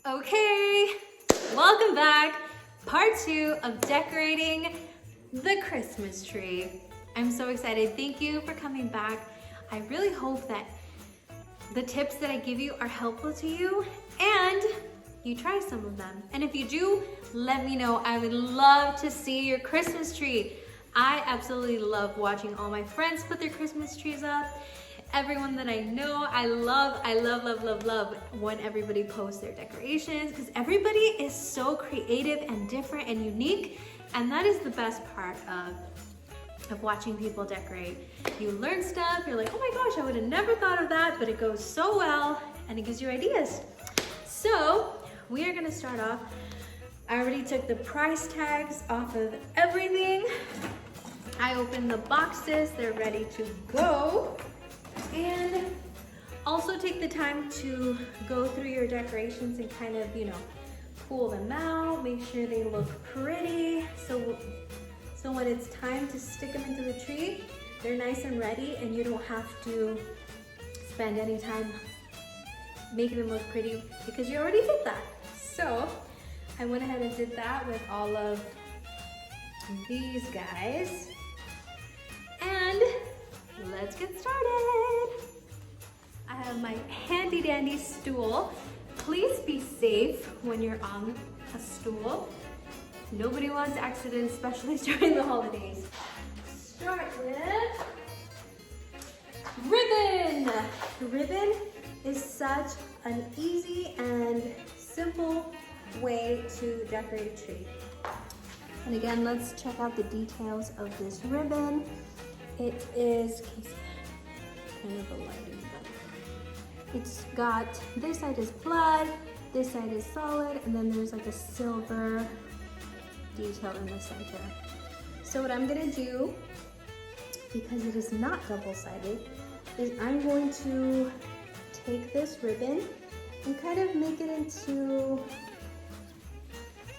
Okay, welcome back. Part 2 of decorating the Christmas tree. I'm so excited. Thank you for coming back. I really hope that the tips that I give you are helpful to you and you try some of them. And if you do, let me know. I would love to see your Christmas tree. I absolutely love watching all my friends put their Christmas trees up. Everyone that I know, I love when everybody posts their decorations because everybody is so creative and different and unique. And that is the best part of watching people decorate. You learn stuff, you're like, oh my gosh, I would have never thought of that, but it goes so well and it gives you ideas. So we are gonna start off. I already took the price tags off of everything. I opened the boxes, they're ready to go. And also take the time to go through your decorations and kind of, pull them out, make sure they look pretty. So when it's time to stick them into the tree, they're nice and ready and you don't have to spend any time making them look pretty because you already did that. So I went ahead and did that with all of these guys. And let's get started. I have my handy dandy stool. Please be safe when you're on a stool. Nobody wants accidents, especially during the holidays. Start with ribbon. Ribbon is such an easy and simple way to decorate a tree. And again, let's check out the details of this ribbon. It is kind of a lighting, but it's got, this side is plaid, this side is solid, and then there's like a silver detail in the center. So what I'm gonna do, because it is not double-sided, is I'm going to take this ribbon and kind of make it into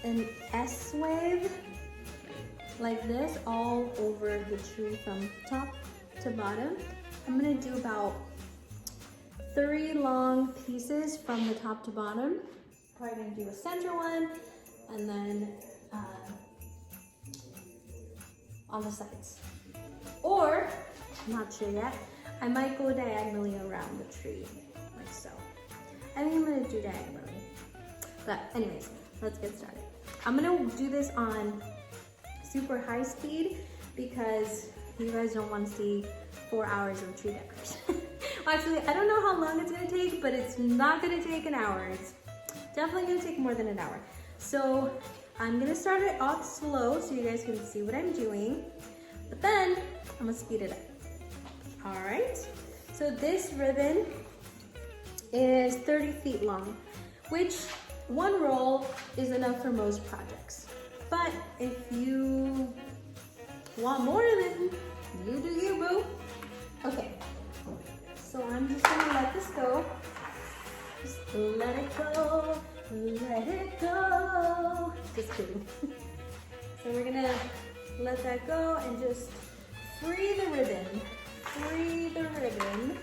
an S wave, like this, all over the tree from top to bottom. I'm gonna do about 3 long pieces from the top to bottom. Probably gonna do a center one, and then on the sides. Or, I'm not sure yet, I might go diagonally around the tree, like so. I think I'm gonna do diagonally. But anyways, let's get started. I'm gonna do this on super high speed because you guys don't want to see 4 hours of tree decoration. Well, actually, I don't know how long it's gonna take, but it's not gonna take an hour. It's definitely gonna take more than an hour. So I'm gonna start it off slow so you guys can see what I'm doing, but then I'm gonna speed it up. All right, so this ribbon is 30 feet long, which 1 roll is enough for most projects. But if you want more, then you do you, boo. Okay, so I'm just gonna let this go. Just let it go, let it go. Just kidding. So we're gonna let that go and just free the ribbon. Free the ribbon.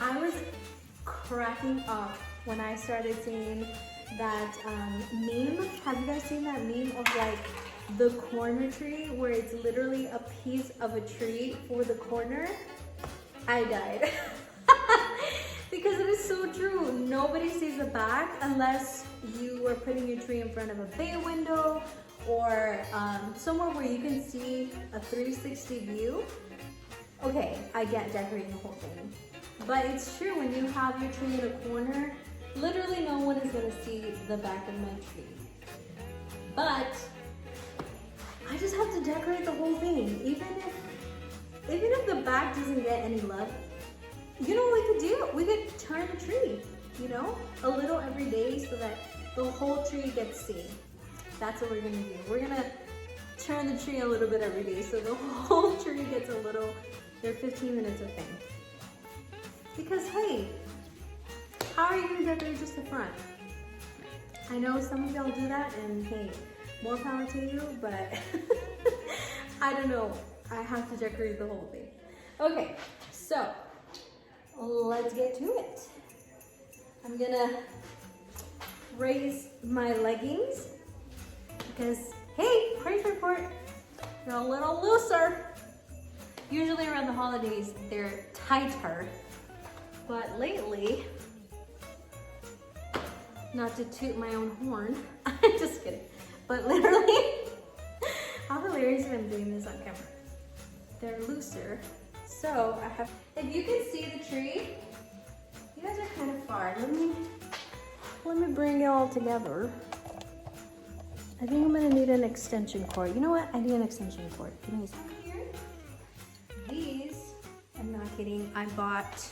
I was cracking up when I started seeing that meme. Have you guys seen that meme of like the corner tree where it's literally a piece of a tree for the corner? I died. Because it is so true. Nobody sees the back unless you are putting your tree in front of a bay window or somewhere where you can see a 360 view. Okay, I get decorating the whole thing. But it's true, when you have your tree in a corner, literally no one is gonna see the back of my tree. But I just have to decorate the whole thing. Even if the back doesn't get any love, you know what we could do? We could turn the tree, a little every day so that the whole tree gets seen. That's what we're gonna do. We're gonna turn the tree a little bit every day so the whole tree gets a little, their 15 minutes of fame. Because hey, how are you gonna decorate just the front? I know some of y'all do that and hey, more power to you, but I don't know. I have to decorate the whole thing. Okay, so let's get to it. I'm gonna raise my leggings because, hey, praise report, they're a little looser. Usually around the holidays, they're tighter, but lately, not to toot my own horn, just kidding, but literally, how hilarious if I'm doing this on camera. They're looser, so I have, if you can see the tree, you guys are kind of far. Let me bring it all together. I think I'm gonna need an extension cord. You know what? I need an extension cord. Give me a second. Here, these, I'm not kidding, I bought,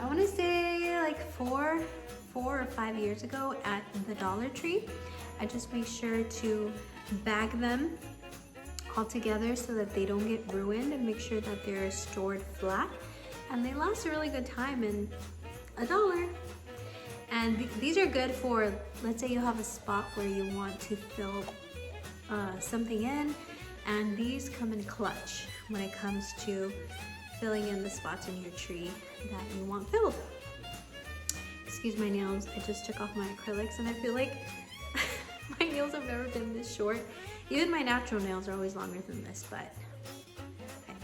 I wanna say like four or 5 years ago at the Dollar Tree. I just make sure to bag them all together so that they don't get ruined and make sure that they're stored flat. And they last a really good time, and $1. And these are good for, let's say you have a spot where you want to fill something in, and these come in clutch when it comes to filling in the spots in your tree that you want filled. Excuse my nails, I just took off my acrylics and I feel like my nails have never been this short. Even my natural nails are always longer than this, but okay.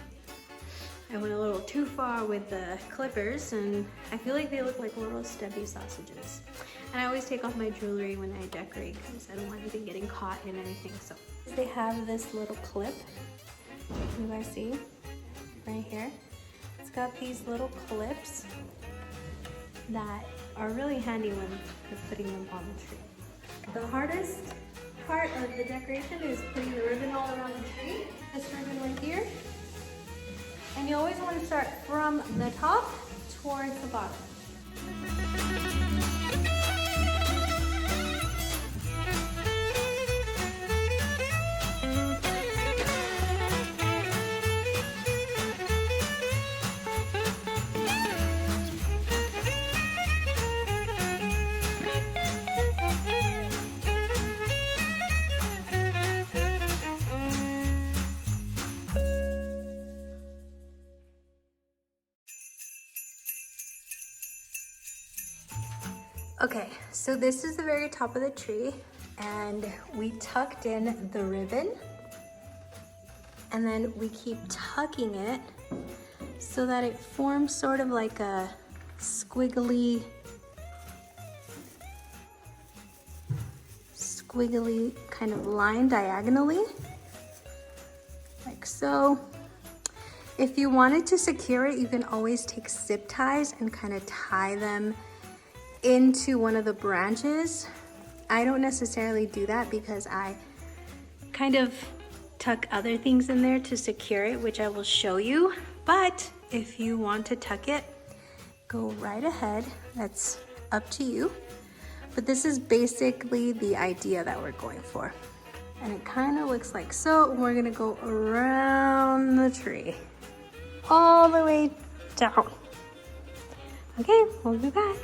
I went a little too far with the clippers and I feel like they look like little stubby sausages. And I always take off my jewelry when I decorate because I don't want anything getting caught in anything. So they have this little clip, you guys see, right here. It's got these little clips that are really handy when you're putting them on the tree. The hardest part of the decoration is putting the ribbon all around the tree. This ribbon right here. And you always want to start from the top towards the bottom. Okay, so this is the very top of the tree and we tucked in the ribbon and then we keep tucking it so that it forms sort of like a squiggly kind of line diagonally, like so. If you wanted to secure it, you can always take zip ties and kind of tie them into one of the branches. I don't necessarily do that because I kind of tuck other things in there to secure it, which I will show you. But if you want to tuck it, go right ahead. That's up to you. But this is basically the idea that we're going for. And it kind of looks like so. We're gonna go around the tree, all the way down. Okay, we'll be back.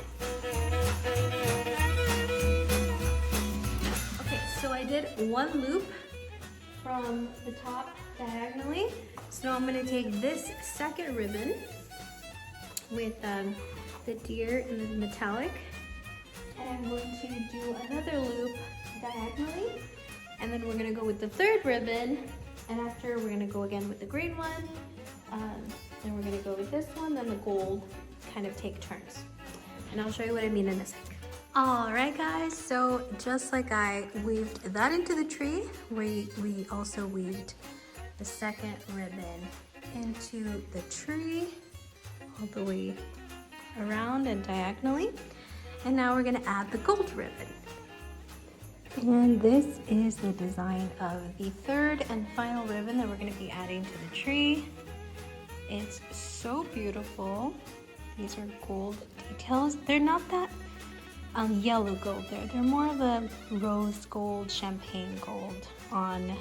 Okay, so I did one loop from the top diagonally. So I'm gonna take this second ribbon with the deer and the metallic, and I'm going to do another loop diagonally, and then we're gonna go with the third ribbon, and after we're gonna go again with the green one, then we're gonna go with this one, then the gold, kind of take turns. And I'll show you what I mean in a sec. All right guys, so just like I weaved that into the tree, we also weaved the second ribbon into the tree all the way around and diagonally. And now we're gonna add the gold ribbon. And this is the design of the third and final ribbon that we're gonna be adding to the tree. It's so beautiful. These are gold details. They're not that yellow gold there. They're more of a rose gold, champagne gold on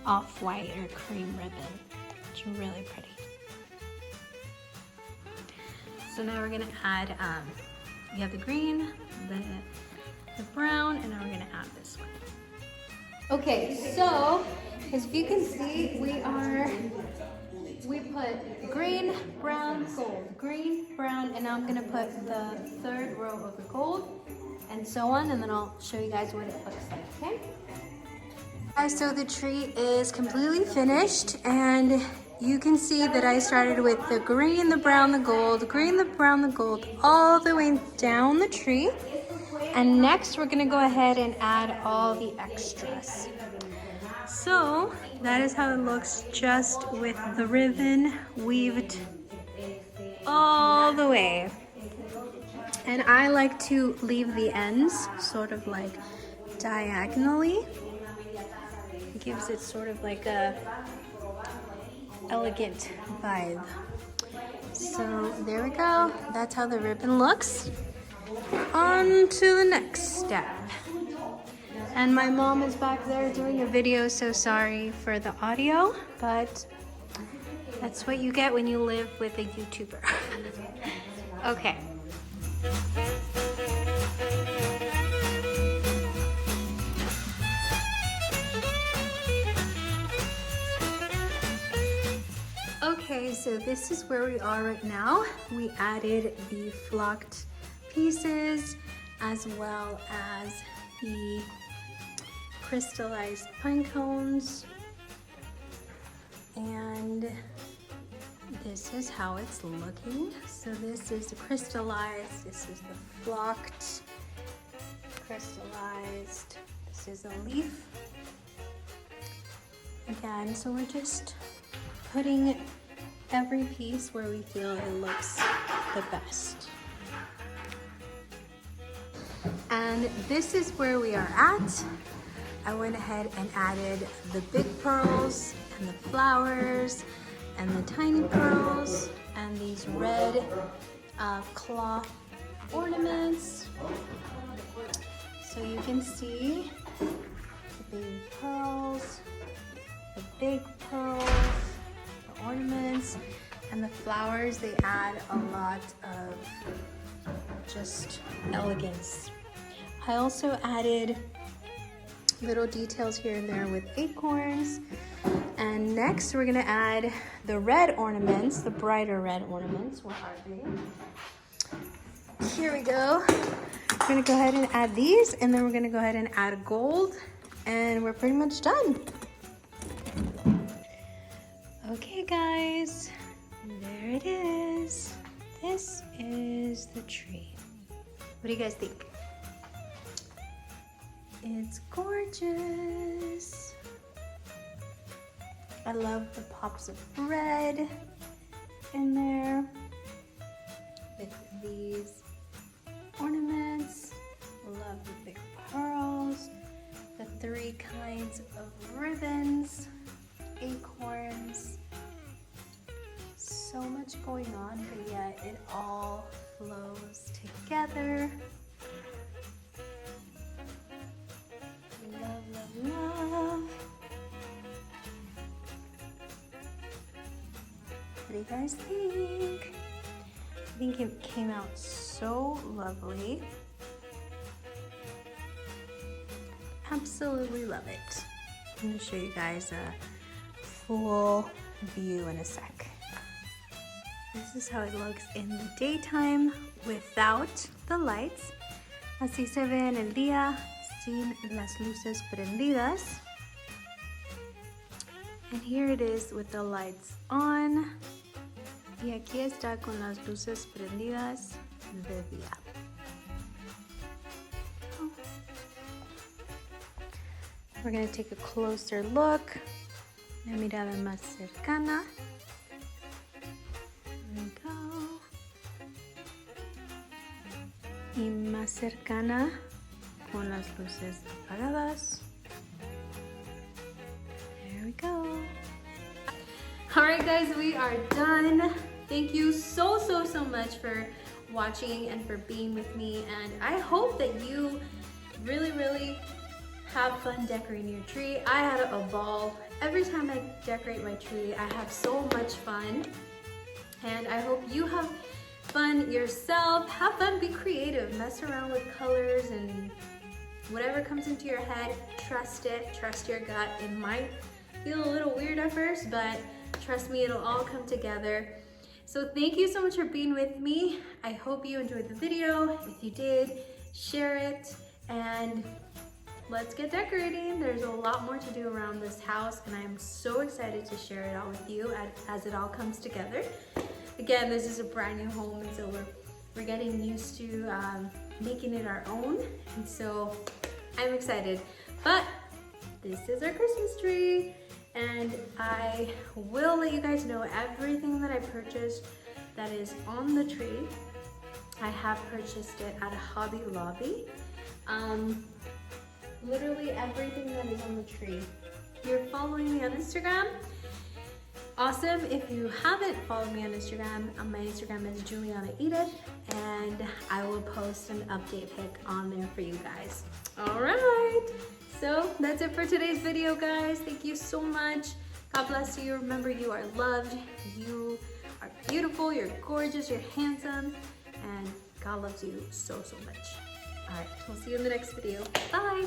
off-white or cream ribbon. It's really pretty. So now we're gonna add, we have the green, the brown, and now we're gonna add this one. Okay, so as you can see, we are we put green, brown, gold, green, brown, and now I'm gonna put the third row of the gold, and so on, and then I'll show you guys what it looks like, okay? Guys, so the tree is completely finished, and you can see that I started with the green, the brown, the gold, green, the brown, the gold, all the way down the tree. And next we're gonna go ahead and add all the extras. So that is how it looks just with the ribbon weaved all the way. And I like to leave the ends sort of like diagonally. It gives it sort of like a elegant vibe. So there we go. That's how the ribbon looks. On to the next step. And my mom is back there doing a video, so sorry for the audio, but that's what you get when you live with a YouTuber. Okay. Okay, so this is where we are right now. We added the flocked pieces as well as the crystallized pine cones, and this is how it's looking. So this is the crystallized, this is the flocked, crystallized, this is a leaf. Again, so we're just putting every piece where we feel it looks the best. And this is where we are at. I went ahead and added the big pearls and the flowers and the tiny pearls and these red cloth ornaments. So you can see the baby pearls, the big pearls, the ornaments, and the flowers. They add a lot of just elegance. I also added little details here and there with acorns. And next we're gonna add the red ornaments, the brighter red ornaments. Where are they? Here we go. We're gonna go ahead and add these, and then we're gonna go ahead and add gold, and we're pretty much done. Okay guys, there it is. This is the tree. What do you guys think? It's gorgeous. I love the pops of red in there with these ornaments. I love the big pearls, the 3 kinds of ribbons, acorns. So much going on, but yet it all flows together. Love, love, love. What do you guys think? I think it came out so lovely. Absolutely love it. I'm going to show you guys a full view in a sec. This is how it looks in the daytime without the lights. Así se ve en el día sin las luces prendidas. And here it is with the lights on. Y aquí está con las luces prendidas de día. We're going to take a closer look. Una mirada más cercana. There we go. Y más cercana con las luces apagadas. There we go. All right guys, we are done. Thank you so much for watching and for being with me, and I hope that you really have fun decorating your tree. I had a ball. Every time I decorate my tree, I have so much fun, and I hope you have fun yourself. Have fun, be creative, mess around with colors and whatever comes into your head. Trust it, trust your gut. It might feel a little weird at first, but Trust me, it'll all come together. So thank you so much for being with me. I hope you enjoyed the video. If you did, share it and let's get decorating. There's a lot more to do around this house and I'm so excited to share it all with you as it all comes together. Again, this is a brand new home and so we're getting used to making it our own, and so I'm excited. But this is our Christmas tree and I will let you guys know everything that I purchased that is on the tree. I have purchased it at a Hobby Lobby. Literally everything that is on the tree. If you're following me on Instagram, awesome. If you haven't followed me on Instagram, my Instagram is Juliana Edith, and I will post an update pic on there for you guys. All right, so that's it for today's video, guys. Thank you so much. God bless you. Remember, you are loved. You are beautiful. You're gorgeous. You're handsome, and God loves you so, so much. All right, we'll see you in the next video. Bye.